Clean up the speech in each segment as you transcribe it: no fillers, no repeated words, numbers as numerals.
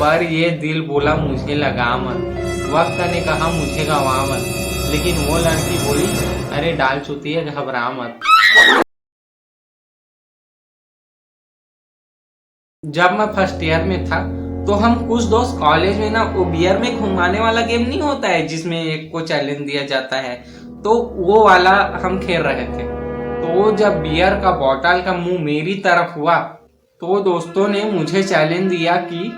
पर ये दिल बोला मुझे लगा मत, वक्त ने कहा मुझे गवा मत, लेकिन वो लड़की बोली अरे डाल चुती है घबरा मत। जब मैं फर्स्ट ईयर में था तो हम कुछ दोस्त कॉलेज में ना वो बियर में घुमाने वाला गेम नहीं होता है जिसमें एक को चैलेंज दिया जाता है, तो वो वाला हम खेल रहे थे। तो जब बियर का बॉटल का मुंह मेरी तरफ हुआ तो दोस्तों ने मुझे चैलेंज दिया कि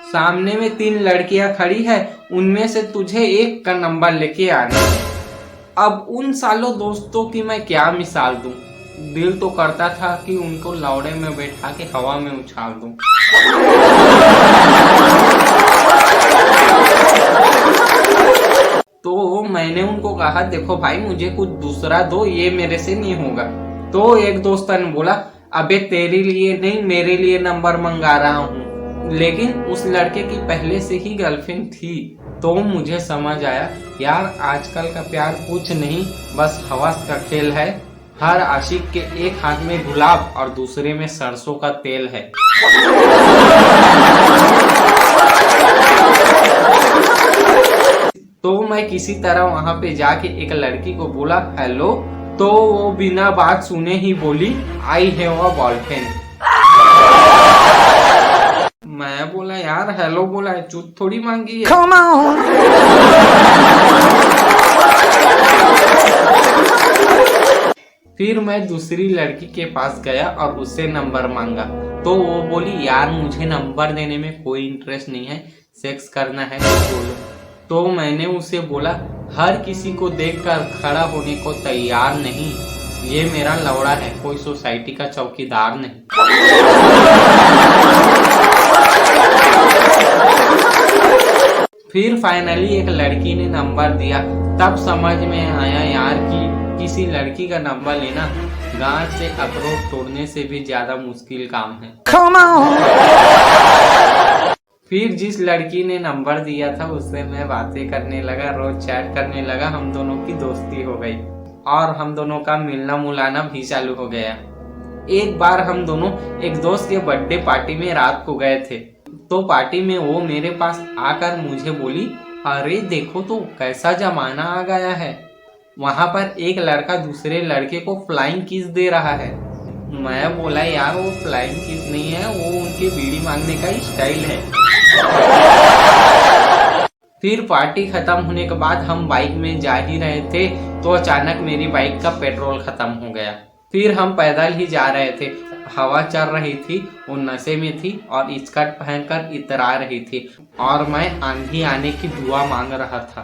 सामने में 3 लड़कियां खड़ी है, उनमें से तुझे एक का नंबर लेके आना है। अब उन सालों दोस्तों की मैं क्या मिसाल दूं, दिल तो करता था कि उनको लौड़े में बैठा के हवा में उछाल दूं। तो मैंने उनको कहा देखो भाई मुझे कुछ दूसरा दो, ये मेरे से नहीं होगा। तो एक दोस्त ने बोला अबे तेरे लिए नहीं मेरे लिए नंबर मंगा रहा हूँ, लेकिन उस लड़के की पहले से ही गर्लफ्रेंड थी। तो मुझे समझ आया यार आजकल का प्यार कुछ नहीं बस हवस का खेल है। हर आशिक के एक हाथ में गुलाब और दूसरे में सरसों का तेल है। तो मैं किसी तरह वहां पे जाके एक लड़की को बोला हेलो, तो वो बिना बात सुने ही बोली आई हैव अ बॉयफ्रेंड। मैं बोला यार हेलो बोला है, चूत थोड़ी मांगी है। फिर मैं दूसरी लड़की के पास गया और उससे नंबर मांगा, तो वो बोली यार मुझे नंबर देने में कोई इंटरेस्ट नहीं है, सेक्स करना है तो बोलो। तो मैंने उसे बोला हर किसी को देखकर खड़ा होने को तैयार नहीं, ये मेरा लौड़ा है, कोई सोसाइटी का चौकीदार नहीं। फिर फाइनली एक लड़की ने नंबर दिया, तब समझ में आया यार कि किसी लड़की का नंबर लेना गांठ से अखरोट तोड़ने से भी ज्यादा मुश्किल काम है। फिर जिस लड़की ने नंबर दिया था उससे मैं बातें करने लगा, रोज चैट करने लगा, हम दोनों की दोस्ती हो गई और हम दोनों का मिलना मुलाना भी चालू हो गया। एक बार हम दोनों एक दोस्त के बर्थडे पार्टी में रात को गए थे, तो पार्टी में वो मेरे पास आकर मुझे बोली अरे देखो तो कैसा जमाना आ गया है, वहां पर एक लड़का दूसरे लड़के को फ्लाइंग किस दे रहा है। मैं बोला यार वो फ्लाइंग किस नहीं है, वो उनके बीड़ी मांगने का ही स्टाइल है। फिर पार्टी खत्म होने के बाद हम बाइक में जा ही रहे थे तो अचानक मेरी बाइक का पेट्रोल खत्म हो गया। फिर हम पैदल ही जा रहे थे, हवा चल रही थी, वो नशे में थी और स्कर्ट पहनकर इतरा रही थी और मैं आंधी आने की दुआ मांग रहा था।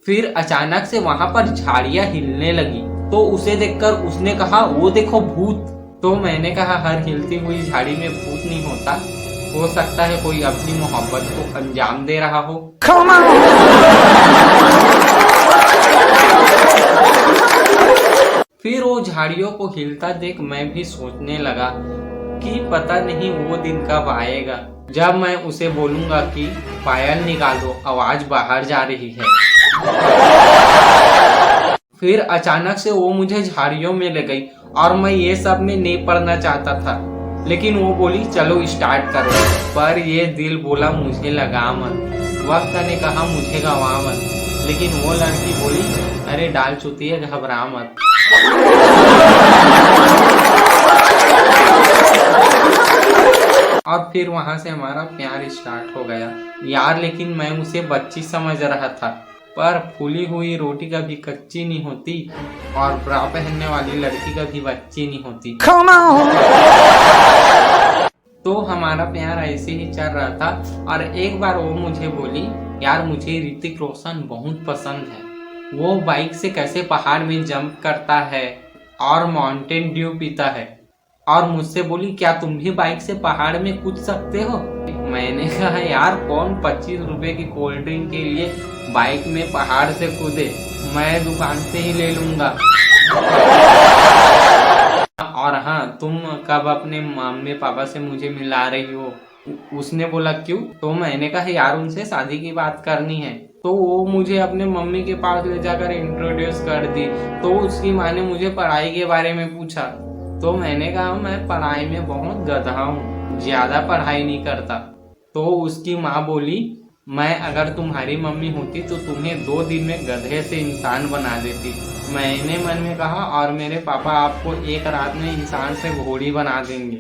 फिर अचानक से वहां पर झाड़ियां हिलने लगी, तो उसे देखकर उसने कहा वो देखो भूत। तो मैंने कहा हर हिलती हुई झाड़ी में भूत नहीं होता, हो सकता है कोई अपनी मोहब्बत को अंजाम दे रहा हो। फिर वो झाड़ियों को हिलता देख मैं भी सोचने लगा कि पता नहीं वो दिन कब आएगा जब मैं उसे बोलूंगा कि पायल निकालो आवाज बाहर जा रही है। फिर अचानक से वो मुझे झाड़ियों में ले गई और मैं ये सब में नहीं पढ़ना चाहता था, लेकिन वो बोली चलो स्टार्ट करो, पर ये दिल बोला मुझे लगा मत, वक्त ने कहा मुझे गवा मत, लेकिन वो लड़की बोली अरे डाल चुती है घबरा मत। और फिर वहां से हमारा प्यार स्टार्ट हो गया यार, लेकिन मैं उसे बच्ची समझ रहा था, पर फूली हुई रोटी कभी कच्ची नहीं होती और ब्रा पहनने वाली लड़की कभी बच्ची नहीं होती। तो हमारा प्यार ऐसे ही चल रहा था और एक बार वो मुझे बोली यार मुझे ऋतिक रोशन बहुत पसंद है, वो बाइक से कैसे पहाड़ में जंप करता है और माउंटेन ड्यू पीता है, और मुझसे बोली क्या तुम भी बाइक से पहाड़ में कूद सकते हो। मैंने कहा यार कौन 25 रुपए की कोल्ड ड्रिंक के लिए बाइक में पहाड़ से कूदे, मैं दुकान से ही ले लूंगा। और हाँ तुम कब अपने मम्मी पापा से मुझे मिला रही हो। उसने बोला क्यों, तो मैंने कहा यार उनसे शादी की बात करनी है। तो वो मुझे अपने मम्मी के पास ले जाकर इंट्रोड्यूस कर दी, तो उसकी माँ ने मुझे पढ़ाई के बारे में पूछा, तो मैंने कहा मैं पढ़ाई में बहुत गधा हूँ, ज्यादा पढ़ाई नहीं करता। तो उसकी माँ बोली मैं अगर तुम्हारी मम्मी होती तो तुम्हें 2 दिन में गधे से इंसान बना देती। मैंने मन में कहा और मेरे पापा आपको एक रात में इंसान से घोड़ी बना देंगे।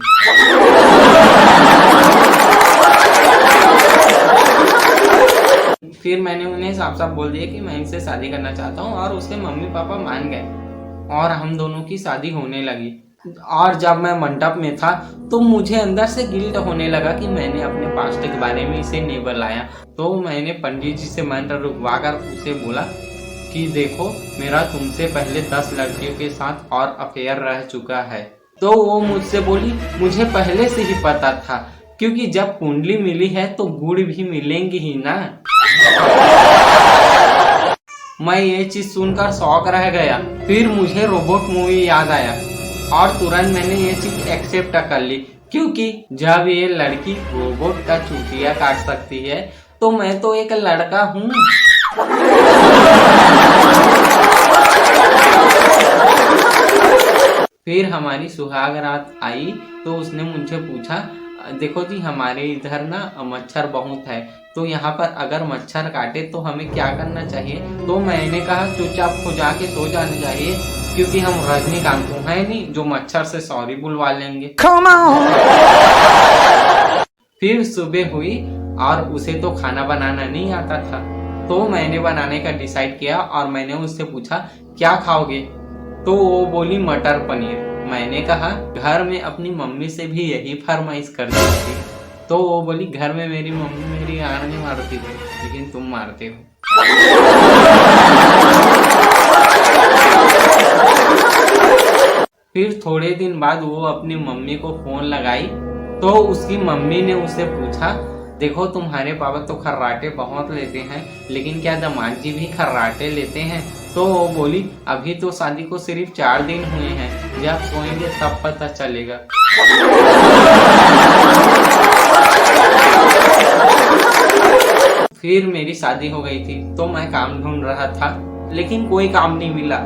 फिर मैंने उन्हें साफ साफ बोल दिया कि मैं इनसे शादी करना चाहता हूँ और उसके मम्मी पापा मान गए और हम दोनों की शादी होने लगी। और जब मैं मंडप में था तो मुझे अंदर से गिल्ट होने लगा कि मैंने अपने पास्ट के बारे में इसे नहीं बताया। तो मैंने पंडित जी से मंत्र रुकवा कर उसे बोला कि देखो मेरा तुमसे पहले 10 लड़कियों के साथ और अफेयर रह चुका है। तो वो मुझसे बोली मुझे पहले से ही पता था, क्योंकि जब कुंडली मिली है तो गुड़ भी मिलेंगी ही ना। मैं ये चीज सुनकर शौक रह गया। फिर मुझे रोबोट मूवी याद आया और तुरंत मैंने ये चीज एक्सेप्ट कर ली, क्योंकि जब ये लड़की रोबोट का चूतिया काट सकती है तो मैं तो एक लड़का हूँ। फिर हमारी सुहाग रात आई तो उसने मुझे पूछा देखो जी हमारे इधर ना मच्छर बहुत है, तो यहाँ पर अगर मच्छर काटे तो हमें क्या करना चाहिए। तो मैंने कहा चुपचाप हो जाके सो जाना चाहिए, क्योंकि हम रजनीकांत तो है नहीं जो मच्छर से सॉरी बुलवा लेंगे। फिर सुबह हुई और उसे तो खाना बनाना नहीं आता था, तो मैंने बनाने का डिसाइड किया और मैंने उससे पूछा क्या खाओगे। तो वो बोली मटर पनीर। मैंने कहा घर में अपनी मम्मी से भी यही फरमाइश करती थी। तो वो बोली घर में मेरी मम्मी मेरी गान नहीं मारती थी, लेकिन तुम मारते हो। फिर थोड़े दिन बाद वो अपनी मम्मी को फोन लगाई तो उसकी मम्मी ने उसे पूछा देखो तुम्हारे पापा तो खर्राटे बहुत लेते हैं, लेकिन क्या दामाद जी भी खर्राटे लेते हैं। तो वो बोली अभी तो शादी को सिर्फ 4 दिन हुए हैं, जब सोएंगे तब पता चलेगा। फिर मेरी शादी हो गई थी तो मैं काम ढूंढ रहा था, लेकिन कोई काम नहीं मिला।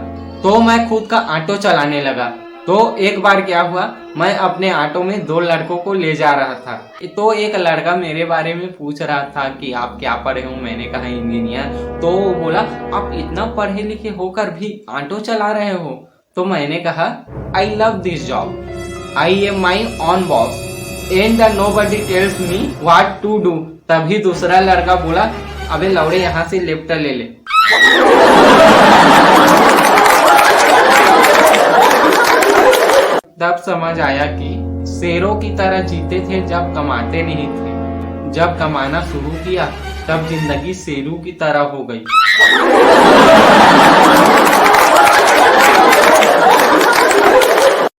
तो मैं खुद का ऑटो चलाने लगा। तो एक बार क्या हुआ, मैं अपने ऑटो में 2 लड़कों को ले जा रहा था। तो एक लड़का मेरे बारे में पूछ रहा था कि आप क्या पढ़े हो। मैंने कहा इंजीनियर। तो वो बोला आप इतना पढ़े लिखे होकर भी ऑटो चला रहे हो। तो मैंने कहा I love this job, I am my own boss and nobody tells me what to do. तभी दूसरा लड़का बोला अबे लौड़े यहाँ से लेफ्ट ले ले। तब समझ आया कि शेरों की तरह जीते थे जब कमाते नहीं थे, जब कमाना शुरू किया तब जिंदगी शेरों की तरह हो गई।